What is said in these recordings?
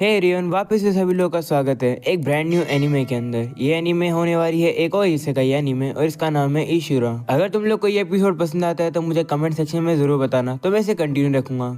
Hey everyone, वापस से सभी लोगों का स्वागत है एक ब्रांड न्यू एनीमे के अंदर। ये एनीमे होने वाली है एक और हिस्से का ये एनीमे और इसका नाम है इशूरा। अगर तुम लोग को ये एपिसोड पसंद आता है तो मुझे कमेंट सेक्शन में जरूर बताना, तो मैं इसे कंटिन्यू रखूंगा।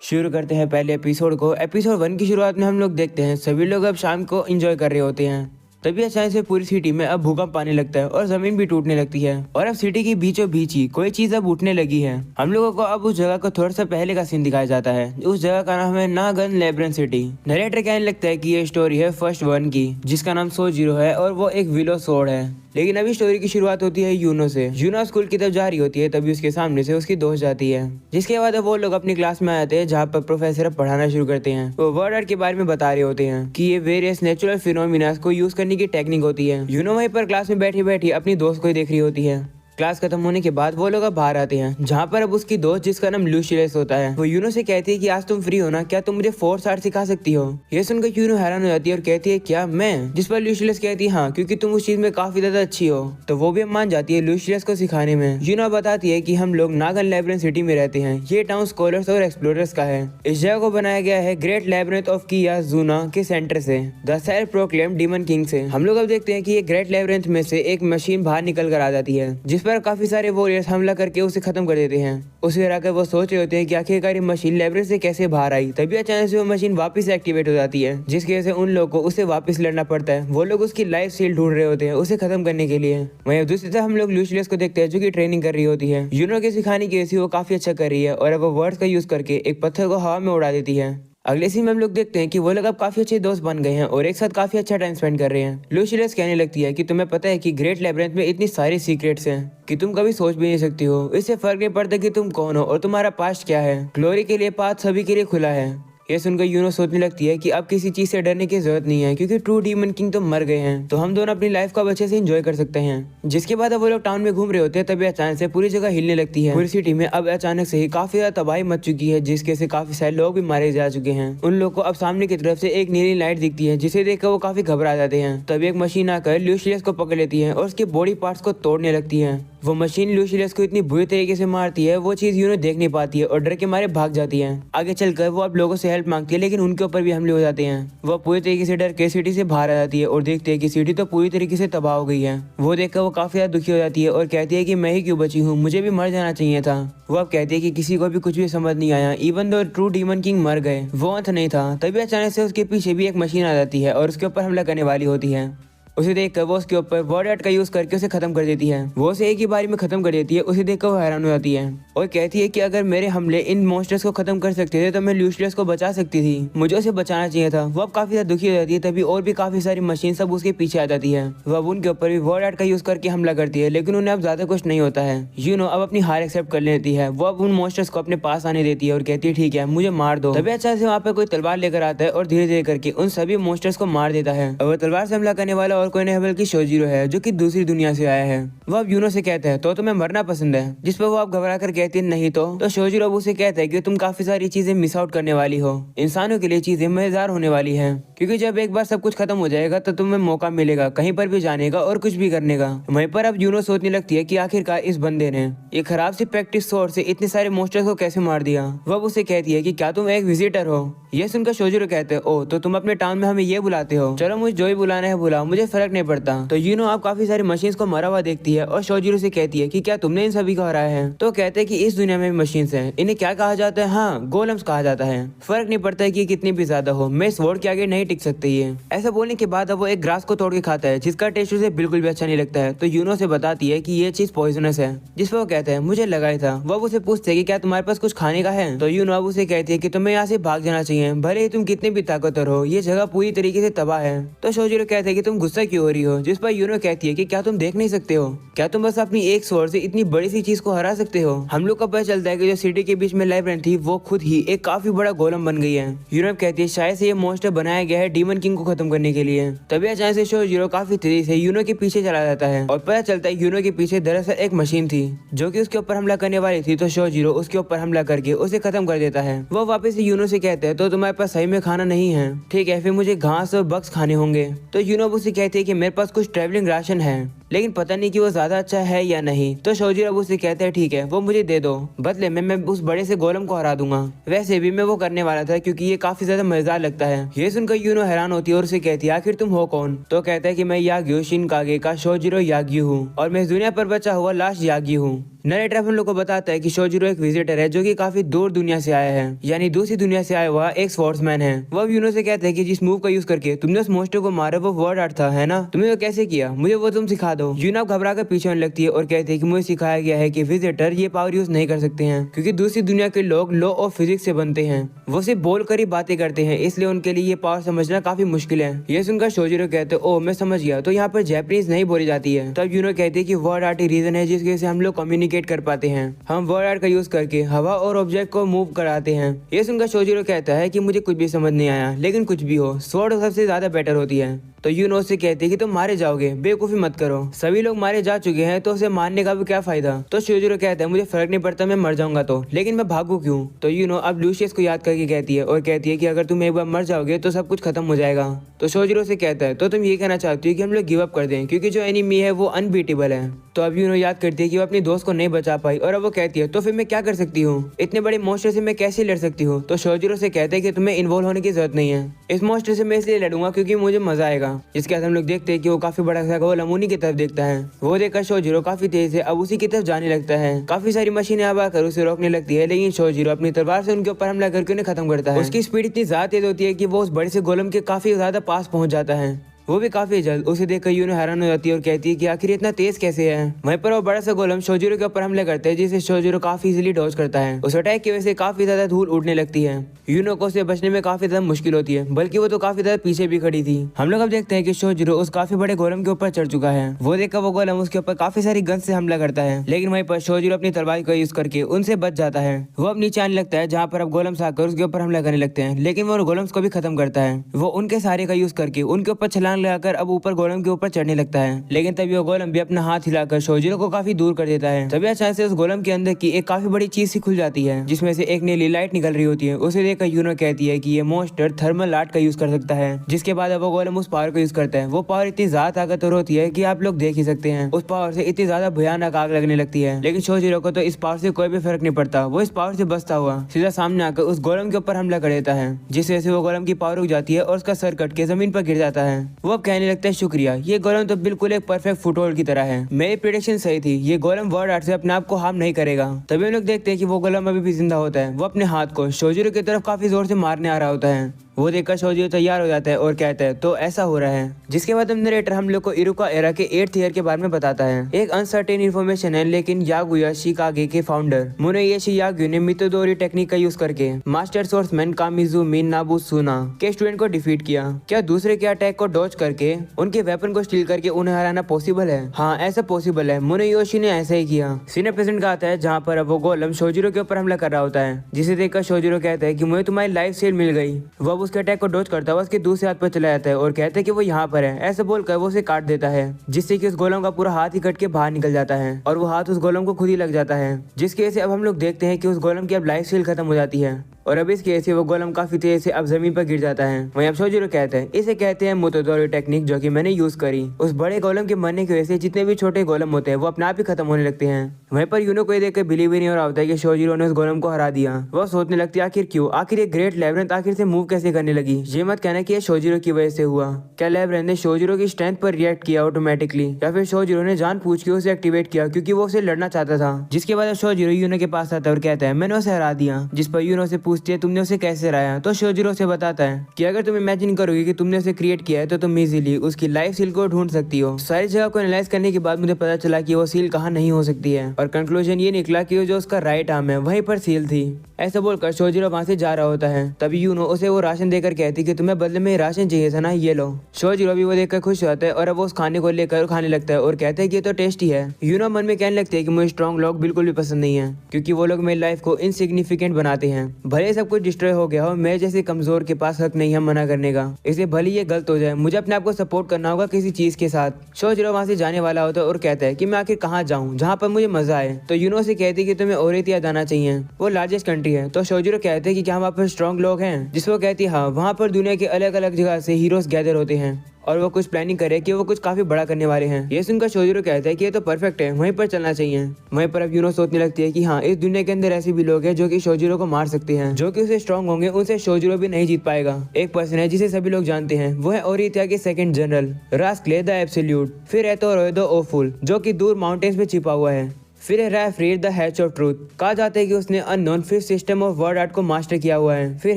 शुरू करते हैं पहले एपिसोड को। एपिसोड 1 की शुरुआत में हम लोग देखते हैं सभी लोग अब शाम को एंजॉय कर रहे होते हैं। तभी अचानक से पूरी सिटी में अब भूकंप आने लगता है और जमीन भी टूटने लगती है और अब सिटी की बीचों बीच ही कोई चीज अब उठने लगी है। हम लोगों को अब उस जगह को थोड़ा सा पहले का सीन दिखाया जाता है। उस जगह का नाम है नागन लेब्रिंथ सिटी। नरेटर कहने लगता है कि ये स्टोरी है फर्स्ट 1 की, जिसका नाम सोजीरो है और वो एक विलो सोर्ड है। लेकिन अभी स्टोरी की शुरुआत होती है यूनो से। यूनो स्कूल की तरफ जा रही होती है, तभी उसके सामने से उसकी दोस्त जाती है, जिसके बाद अब वो लोग अपनी क्लास में आते हैं जहाँ पर प्रोफेसर पढ़ाना शुरू करते हैं। वो वर्ड आर्ट के बारे में बता रहे होते हैं कि ये वेरियस नेचुरल फिनोमिना को यूज करने की टेक्निक होती है। यूनो वहीं पर क्लास में बैठी बैठी अपनी दोस्त को ही देख रही होती है। क्लास खत्म होने के बाद वो लोग अब बाहर आते हैं, जहाँ पर अब उसकी दोस्त जिसका नाम लूशियस होता है, वो यूनो से कहती है कि आज तुम फ्री हो ना, क्या तुम मुझे फोर्स आर्ट सिखा सकती हो। ये सुनकर यूनो हैरान हो जाती है और कहती है क्या मैं, जिस पर लूशियस कहती है हाँ, क्योंकि तुम उस चीज में काफी ज्यादा अच्छी हो। तो वो भी मान जाती है लूशियस को सिखाने में। यूनो बताती है कि हम लोग नागन लेब्रिंथ सिटी में रहते हैं। ये टाउन स्कॉलर्स और एक्सप्लोरर्स का है। इस जगह को बनाया गया है ग्रेट लेब्रिंथ ऑफ कियाजुना के सेंटर से, the self proclaimed demon king से। हम लोग अब देखते हैं कि ये ग्रेट लेब्रिंथ में से एक मशीन बाहर निकल कर आ जाती है, जिस पर काफी सारे वॉरियर्स हमला करके उसे खत्म कर देते हैं। उसे हराकर वो सोच रहे होते हैं कि आखिरकार ये मशीन लेब्रिंथ से कैसे बाहर आई। तभी अचानक से वो मशीन वापस एक्टिवेट हो जाती है, जिसकी वजह से उन लोगों को उसे वापस लड़ना पड़ता है। वो लोग उसकी लाइफ स्टील ढूंढ रहे होते हैं उसे खत्म करने के लिए। वहीं दूसरी तरफ हम लोग लूशियस को देखते हैं जो कि ट्रेनिंग कर रही होती है। यूनो के सिखाने की वजह से वो काफी अच्छा कर रही है और अब वो वर्ड्स का यूज करके एक पत्थर को हवा में उड़ा देती है। अगले सीन में हम लोग देखते हैं कि वो लोग अब काफी अच्छे दोस्त बन गए हैं और एक साथ काफी अच्छा टाइम स्पेंड कर रहे हैं। लूशियस कहने लगती है कि तुम्हें पता है कि ग्रेट लेब्रिंथ में इतनी सारी सीक्रेट्स हैं कि तुम कभी सोच भी नहीं सकती हो। इससे फर्क नहीं पड़ता कि तुम कौन हो और तुम्हारा पास्ट क्या है। ग्लोरी के लिए पाथ सभी के लिए खुला है। ये सुनकर यूनो सोचने लगती है कि अब किसी चीज से डरने की जरूरत नहीं है, क्योंकि ट्रू डीमन किंग तो मर गए हैं, तो हम दोनों अपनी लाइफ को अच्छे से एंजॉय कर सकते हैं। जिसके बाद अब वो लोग टाउन में घूम रहे होते हैं, तभी अचानक से पूरी जगह हिलने लगती है। पूरी सिटी में अब अचानक से ही काफी ज्यादा तबाही मच चुकी है, जिसके से काफी सारे लोग भी मारे जा चुके हैं। उन लोग को अब सामने की तरफ से एक नीली लाइट दिखती है, जिसे देखकर वो काफी घबरा जाते हैं। तभी एक मशीन आकर लूशियस को पकड़ लेती है और उसके बॉडी पार्ट्स को तोड़ने लगती है। वो मशीन लूशियस को इतनी बुरी तरीके से मारती है, वो चीज यूनो देख नहीं पाती है और डर के मारे भाग जाती है। आगे चलकर वो अब लोगों से हेल्प मांगती है, लेकिन उनके ऊपर भी हमले हो जाते हैं। वो पूरी तरीके से डर के सिटी से बाहर आ जाती है और देखती है कि सिटी तो पूरी तरीके से तबाह हो गई है। वो देखकर वो काफी ज्यादा दुखी हो जाती है और कहती है कि मैं ही क्यों बची हूँ, मुझे भी मर जाना चाहिए था। वो अब कहती है कि किसी को भी कुछ भी समझ नहीं आया, even though true demon king मर गए, वो अंत नहीं था। तभी अचानक से उसके पीछे भी एक मशीन आ जाती है और उसके ऊपर हमला करने वाली होती है। उसे देखकर वो उसके ऊपर वर्ड आर्ट का यूज करके उसे खत्म कर देती है। वो उसे एक ही बारी में खत्म कर देती है। उसे देखकर वो हैरान हो जाती है और कहती है कि अगर मेरे हमले इन मॉन्स्टर्स को खत्म कर सकते थे तो मैं लूशियस को बचा सकती थी, मुझे उसे बचाना चाहिए था। वो अब काफी ज्यादा दुखी हो जाती है। तभी और भी काफी सारी मशीन सब उसके पीछे आ जाती है। वो अब उनके ऊपर भी वर्ड आर्ट का यूज करके हमला करती है, लेकिन उन्हें अब ज्यादा कुछ नहीं होता है। यूनो अब अपनी हार एक्सेप्ट कर लेती है। वो अब उन मॉन्स्टर्स को अपने पास आने देती है और कहती है ठीक है, मुझे मार दो। तभी अच्छा से वहाँ पे कोई तलवार लेकर आता है और धीरे धीरे करके उन सभी मॉन्स्टर्स को मार देता है। और तलवार से हमला करने वाला और कोई नहीं बल्कि सोजीरो है, जो कि दूसरी दुनिया से आया है। वो अब यूनो से कहता है तो तुम्हें मरना पसंद है, जिस पर वो अब घबरा कर कहती है नहीं तो सोजीरो अब उसे कहता है कि तुम काफी सारी चीजें मिस आउट करने वाली हो। इंसानों के लिए चीजें मजेदार होने वाली है, क्योंकि जब एक बार सब कुछ खत्म हो जाएगा तो तुम्हें मौका मिलेगा कहीं पर भी जाने का और कुछ भी करने का। वहीं पर अब यूनो सोचने लगती है कि आखिरकार इस बंदे ने एक खराब सी प्रैक्टिस सोर्ड से इतने सारे मॉन्स्टर्स को कैसे मार दिया। वो उसे कहती है कि क्या तुम एक विजिटर हो। ये सुनकर सोजीरो कहते हैं ओ तो तुम अपने टाउन में हमें ये बुलाते हो, चलो मुझे जो ही बुलाना है बुलाओ, मुझे फर्क नहीं पड़ता। तो यूनो आप काफी सारी मशीन्स को मरा हुआ देखती है और सोजीरो से कहती है कि क्या तुमने इन सभी को हराया है। तो कहते हैं कि इस दुनिया में भी मशीन्स हैं, इन्हें क्या कहा जाता है, हाँ गोलम्स कहा जाता है। फर्क नहीं पड़ता है कि कितनी भी ज्यादा हो, मैं इस स्वॉर्ड के आगे नहीं टिक सकती है। ऐसा बोलने के बाद अब वो एक ग्रास को तोड़ के खाता है, जिसका टेस्ट उसे बिल्कुल भी अच्छा नहीं लगता है। तो यूनो से बताती है कि ये चीज पॉइजनस है, जिस पर वो कहता है मुझे लगा ही था। वो उसे पूछते है कि क्या तुम्हारे पास कुछ खाने का है। तो यूनो अब उसे कहती है कि तुम्हें यहाँ से भाग जाना चाहिए, भले ही तुम कितने भी ताकतवर हो, ये जगह पूरी तरीके से तबाह है। तो सोजीरो कहते हैं कि तुम गुस्सा क्यों हो रही हो, जिस पर यूनो कहती है कि क्या तुम देख नहीं सकते हो, क्या तुम बस अपनी एक स्वॉर्ड से इतनी बड़ी सी चीज को हरा सकते हो। हम लोग को पता चलता है कि जो सिटी के बीच में लेब्रिंथ थी वो खुद ही एक काफी बड़ा गोलम बन गई है। यूनो कहती है शायद से ये मॉन्स्टर बनाया गया है डीमन किंग को खत्म करने के लिए। तभी अचानक से सोजीरो काफी तेजी से यूनो के पीछे चला जाता है और पता चलता है यूनो के पीछे दरअसल एक मशीन थी जो कि उसके ऊपर हमला करने वाली थी। तो सोजीरो उसके ऊपर हमला करके उसे खत्म कर देता है। वो वापस यूनो से कहते हैं तो तुम्हारे पास सही में खाना नहीं है, ठीक है फिर मुझे घास और बक्स खाने होंगे। तो यूनो उसे कहती है कि मेरे पास कुछ ट्रेवलिंग राशन है, लेकिन पता नहीं कि वो ज्यादा अच्छा है या नहीं। तो शोजिरो अब उसे कहता है ठीक है वो मुझे दे दो, बदले में मैं उस बड़े से गोलम को हरा दूंगा। वैसे भी मैं वो करने वाला था क्योंकि ये काफी ज्यादा मजेदार लगता है। ये सुनकर यूनो हैरान होती है और उसे कहती है आखिर तुम हो कौन। तो कहता है कि मैं याग्यू शिनकागे का शोजिरो याग्यू हूँ और मैं इस दुनिया पर बचा हुआ लास्ट याग्यू हूँ। नरेटर हम लोग को बताता है कि शोजिरो एक विजिटर है जो कि काफी दूर दुनिया से आया है, यानी दूसरी दुनिया से आया हुआ एक स्पोर्ट्समैन है। वो अब यूनो से कहते हैं कि जिस मूव का यूज करके तुमने उस मोस्टर को मारा वो वर्ड आर्ट था है ना, तुमने वो कैसे किया, मुझे वो तुम सिखा दो। यूनो घबरा कर पीछे होने लगती है और कहती है कि मुझे सिखाया गया है कि विजिटर ये पावर यूज नहीं कर सकते हैं क्योंकि दूसरी दुनिया के लोग लॉ ऑफ फिजिक्स से बनते हैं। वो सिर्फ बोल कर ही बातें करते हैं, इसलिए उनके लिए ये पावर समझना काफी मुश्किल है। ये सुनकर शोजिरो कहते हैं ओ मैं समझ गया, तो यहाँ पर जैपनीज नहीं बोली जाती है। तब यूनो कहती है कि वर्ड आर्ट ही रीजन है जिसकी वजह से हम लोग कम्युनिकेट कर पाते हैं। हम वर्ड आर्ट का यूज करके हवा और ऑब्जेक्ट को मूव कराते हैं। ये सुनकर शोजिरो कहता है कि मुझे कुछ भी समझ नहीं आया, लेकिन कुछ भी हो स्वॉर्ड सबसे ज्यादा बेटर होती है। तो यूनो से कहते हैं कि तुम मारे जाओगे, बेवकूफी मत करो, सभी लोग मारे जा चुके हैं तो उसे मारने का भी क्या फायदा। तो शोजिरो कहता है मुझे फर्क नहीं पड़ता मैं मर जाऊंगा तो, लेकिन मैं भागू क्यों। तो यूनो अब लूशियस को याद करके कहती है और कहती है कि अगर तुम एक बार मर जाओगे तो सब कुछ खत्म हो जाएगा। तो शोजिरो से कहता है तो तुम ये कहना चाहती हो कि हम लोग गिव अप कर दें क्योंकि जो एनिमी है वो अनबीटेबल है। तो अब यूनो याद करती है कि वो अपनी दोस्त को नहीं बचा पाई और अब वो कहती है तो फिर मैं क्या कर सकती हूँ, इतने बड़े मॉन्स्टर से मैं कैसे लड़ सकती हूँ। तो शोजिरो से कहते हैं कि तुम्हें इन्वॉल्व होने की जरूरत नहीं है, इस मॉन्स्टर से मैं इसलिए लड़ूंगा क्योंकि मुझे मजा आएगा। जिसके बाद हम लोग देखते हैं कि वो काफी बड़ा सा गोलम उन्हीं की तरफ देखता है। वो देखकर शोजिरो काफी तेज से अब उसी की तरफ जाने लगता है। काफी सारी मशीनें अब आकर उसे रोकने लगती है, लेकिन शोजिरो अपनी तलवार से उनके ऊपर हमला करके उन्हें खत्म करता है। उसकी स्पीड इतनी ज्यादा तेज होती है कि वो उस बड़े से गोलम के काफी ज्यादा पास पहुंच जाता है, वो भी काफी जल्द। उसे देखकर यूनो हैरान हो जाती है और कहती है कि आखिर इतना तेज कैसे है। वहीं पर वो बड़ा सा गोलम शोजिरो के ऊपर हमले करते हैं जिसे शोजिरो काफी इजीली डॉज करता है। उस अटैक की वजह से काफी ज्यादा धूल उड़ने लगती है। यूनो को उसे बचने में काफी ज्यादा मुश्किल होती है, बल्कि वो तो काफी ज्यादा पीछे भी खड़ी थी। हम लोग अब देखते हैं कि शोजिरो उस काफी बड़े गोलम के ऊपर चढ़ चुका है। वो देखकर वो गोलम उसके ऊपर काफी सारी गन से हमला करता है, लेकिन वहीं पर शोजिरो अपनी तलवार का यूज करके उनसे बच जाता है। वो अब नीचे आने लगता है जहाँ पर अब गोलम्स आकर उसके ऊपर हमला करने लगते हैं, लेकिन वो गोलम्स को भी खत्म करता है। वो उनके सारे का यूज करके उनके ऊपर छलांग लगाकर अब ऊपर गोलम के ऊपर चढ़ने लगता है, लेकिन तभी वो गोलम भी अपना हाथ हिलाकर शोजिरो को काफी दूर कर देता है। तभी अचानक से उस गोलम के अंदर की एक काफी बड़ी चीज सी खुल जाती है जिसमें से एक नीली लाइट निकल रही होती है। उसे देखकर यूनो कहती है कि ये मॉन्स्टर थर्मल आर्ट का यूज कर सकता है। जिसके बाद अब वो गोलम उस पावर को यूज करता है। वो पावर इतनी ज्यादा ताकतवर होती है कि आप लोग देख ही सकते हैं। उस पावर से इतनी ज्यादा भयानक आग लगने लगती है, लेकिन शोजिरो को तो इस पावर से कोई भी फर्क नहीं पड़ता। वो इस पावर से बचता हुआ सीधा सामने आकर उस गोलम के ऊपर हमला कर देता है, जिस वजह से वो गोलम की पावर रुक जाती है और उसका सर कट के जमीन पर गिर जाता है। वो अब कहने लगता है शुक्रिया, ये गोलम तो बिल्कुल एक परफेक्ट फुटबॉल की तरह है, मेरी प्रेडिक्शन सही थी, ये गोलम वर्ड आर्ट से अपने आप को हार्म नहीं करेगा। तभी हम लोग देखते हैं कि वो गोलम अभी भी जिंदा होता है। वो अपने हाथ को शोजिरो की तरफ काफी जोर से मारने आ रहा होता है। वो देखकर शोजिरो तैयार हो जाता है और कहता है तो ऐसा हो रहा है। जिसके बाद नरेटर हम लोग को इरुका एरा के 8th ईयर के बारे में बताता है। एक अनसर्टेन इन्फॉर्मेशन है, लेकिन यागुया शिकागे के फाउंडर मुनेयोशी याग्यू ने मितोदोरी टेक्निक का यूज करके मास्टर सोर्समैन कामिजुमी नाबुसुना के स्टूडेंट को डिफीट किया। क्या दूसरे के अटैक को डॉज करके उनके वेपन को स्टील करके उन्हें हराना पॉसिबल है? हाँ, ऐसा पॉसिबल है। मुनेयोशी ने ऐसा ही किया। सीन प्रेजेंट का आता है जहाँ पर अब वो गोलम शोजिरो के ऊपर हमला कर रहा होता है, जिसे देखकर शोजिरो कहता है कि मुझे तुम्हारी लाइफ स्टाइल मिल गई। वो उसके अटैक को डॉज करता हुआ उसके दूसरे हाथ पर चला जाता है और कहता है कि वो यहाँ पर है। ऐसा बोलकर वो उसे काट देता है, जिससे कि उस गोलम का पूरा हाथ ही कट के बाहर निकल जाता है और वो हाथ उस गोलम को खुद ही लग जाता है, जिसकी वजह से अब हम लोग देखते हैं कि उस गोलम की अब लाइफ स्टाइल खत्म हो जाती है और अब इसकी वजह से वो गोलम काफी तेज से अब जमीन पर गिर जाता है। वहीं अब शोजिरो कहते हैं इसे कहते हैं मितोदोरी टेक्निक, जो कि मैंने यूज करी। उस बड़े गोलम के मरने की वजह से जितने भी छोटे गोलम होते हैं वो अपने आप ही खत्म होने लगते हैं। वहीं पर यूनो को ये देखकर बिलीव ही नहीं हो रहा होता है कि शोजिरो ने उस गोलम को हरा दिया। वो सोचने लगती है आखिर क्यों, आखिर ये ग्रेट लेब्रिंथ आखिर से मूव कैसे करने लगी। ये मत कहना कि ये शोजिरो की वजह से हुआ। क्या लेब्रिंथ ने शोजिरो की स्ट्रेंथ पर रिएक्ट किया ऑटोमेटिकली, या फिर शोजिरो ने जानबूझ के उसे एक्टिवेट किया क्योंकि वो उसे लड़ना चाहता था। जिसके बाद शोजिरो यूनो के पास आता है और कहता है मैंने उसे हरा दिया। जिस पर यूनो से पूछती है तुमने उसे कैसे हराया। तो शोजिरो से बताता है कि अगर तुम इमेजिन करोगे कि तुमने उसे क्रिएट किया है तो तुम इजीली उसकी लाइफ सील को ढूंढ सकती हो। सारी जगह को एनालाइज करने के बाद मुझे पता चला कि वो सील कहाँ नहीं हो सकती है और कंक्लूजन ये निकला कि वो जो उसका राइट आर्म है वहीं पर सील थी। ऐसा बोलकर शोजिरो वहां से जा रहा होता है। तभी यूनो उसे वो राशन देकर कहती कि तुम्हें बदले में राशन चाहिए था ना, ये लो। शोजिरो भी वो देखकर खुश होता है और अब वो उस खाने को लेकर खाने लगता है और कहता है कि ये तो टेस्टी है। यूनो मन में कहने लगते है कि मुझे स्ट्रॉन्ग लोग बिल्कुल भी पसंद नहीं है, क्योंकि वो लोग मेरी लाइफ को इनसिग्निफिकेंट बनाते हैं। भले सब कुछ डिस्ट्रॉय हो गया हो, मैं जैसे कमजोर के पास हक नहीं है मना करने का। इसे भले ये गलत हो जाए, मुझे अपने आप को सपोर्ट करना होगा किसी चीज के साथ। शोजिरो वहां से जाने वाला होता है और कहता है कि मैं आखिर कहाँ जाऊँ जहाँ पर मुझे मजा आए। तो यूनो से कहती है कि तुम्हें ओरेतिया जाना चाहिए, वो लार्जेस्ट कंट्री है। तो शोजिरो कहते हैं कि क्या वहाँ पर स्ट्रॉन्ग लोग हैं, जिसको कहती है हाँ, वहाँ पर दुनिया के अलग अलग जगह से हीरोज गैदर होते हैं और वो कुछ प्लानिंग करे कि वो कुछ काफी बड़ा करने वाले हैं। ये सुनकर शोजिरो कहता है कि ये तो परफेक्ट है, वहीं पर चलना चाहिए। वहीं पर अब यूनो सोचने लगती है कि हाँ, इस दुनिया के अंदर ऐसे भी लोग हैं जो कि शोजिरो को मार सकते हैं, जो कि उसे स्ट्रांग होंगे, उनसे शोजिरो भी नहीं जीत पाएगा। एक पर्सन है जिसे सभी लोग जानते हैं, वो है ओरिथिया के सेकंड जनरल रास्कले द एब्सोल्यूट। फिर है तो रोएदो ओफुल जो कि दूर माउंटेन्स में छिपा हुआ है। फिर है रैफ्रीड द हैच ऑफ ट्रूथ, कहा जाता है कि उसने unknown fifth system of word art को मास्टर किया हुआ है। फिर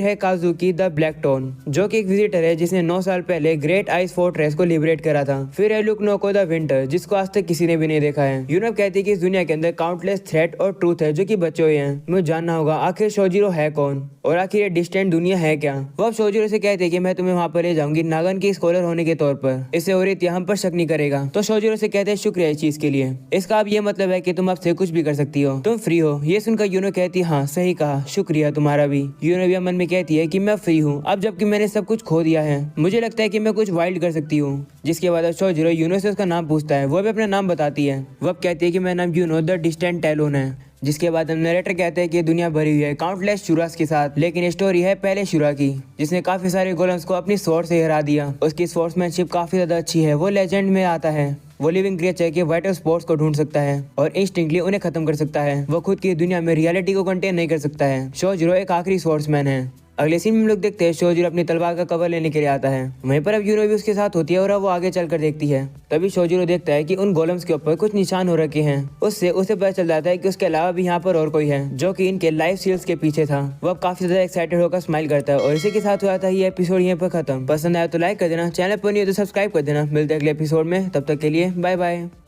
है काजुकी द ब्लैक टोन जो कि एक विजिटर है जिसने 9 साल पहले ग्रेट आइस फोर्ट्रेस को लिबरेट करा था। फिर है लुकनोको द विंटर जिसको आज तक किसी ने भी नहीं देखा है। यूनब कहती है कि इस दुनिया के अंदर काउंटलेस थ्रेट और ट्रूथ है जो कि बचे हुए हैं। मुझे जानना होगा आखिर शोजिरो है कौन और आखिर ये डिस्टेंट दुनिया है क्या। वो अब शोजिरो से कहते हैं कि मैं तुम्हें वहाँ पर ले जाऊंगी नागन की स्कॉलर होने के तौर पर, इससे ओरिथिया हम पर शक नहीं करेगा। तो शोजिरो से कहते हैं शुक्रिया इस चीज के लिए, इसका अब ये मतलब है कि तुम अब से कुछ भी कर सकती हो, तुम फ्री हो। ये सुनकर यूनो कहती हाँ सही कहा, शुक्रिया तुम्हारा भी। यूनो भी मन में कहती है कि मैं फ्री हूँ अब, जबकि मैंने सब कुछ खो दिया है। मुझे लगता है कि मैं कुछ वाइल्ड कर सकती हूँ। जिसके बाद शोजिरो यूनो से उसका नाम पूछता है, वो भी अपना नाम बताती है। वो अब कहती है कि मेरा नाम यूनो द डिस्टेंट टैलोन है। जिसके बाद हम नरेटर कहते हैं कि दुनिया भरी हुई है काउंटलेस शुरास के साथ, लेकिन स्टोरी है पहले शुरा की जिसने काफी सारे गोलम्स को अपनी स्वॉर्ड से हरा दिया। उसकी स्पोर्ट्समैनशिप काफी ज्यादा अच्छी है, वो लेजेंड में आता है। वो लिविंग क्रिएचर के वाइटल स्पोर्ट्स को ढूंढ सकता है और इंस्टिंक्टली उन्हें खत्म कर सकता है। वो खुद की दुनिया में रियलिटी को कंटेन नहीं कर सकता है। शोजिरो एक आखिरी स्पोर्ट्समैन है। अगले सीन में हम लोग देखते हैं शोजिरो अपनी तलवार का कवर लेने के लिए आता है। वहीं पर अब यूनो भी उसके साथ होती है और अब वो आगे चलकर देखती है। तभी शोजिरो देखता है कि उन गोलम्स के ऊपर कुछ निशान हो रखे हैं। उससे उसे पता चल जाता है कि उसके अलावा भी यहाँ पर और कोई है जो कि इनके लाइफ सील्स के पीछे था। वो अब काफी ज्यादा एक्साइटेड होकर स्माइल करता है और इसी के साथ हुआ था ये एपिसोड यहीं पर खत्म। पसंद आया तो लाइक कर देना, चैनल पर नहीं हो तो सब्सक्राइब कर देना। मिलते हैं अगले एपिसोड में, तब तक के लिए बाय बाय।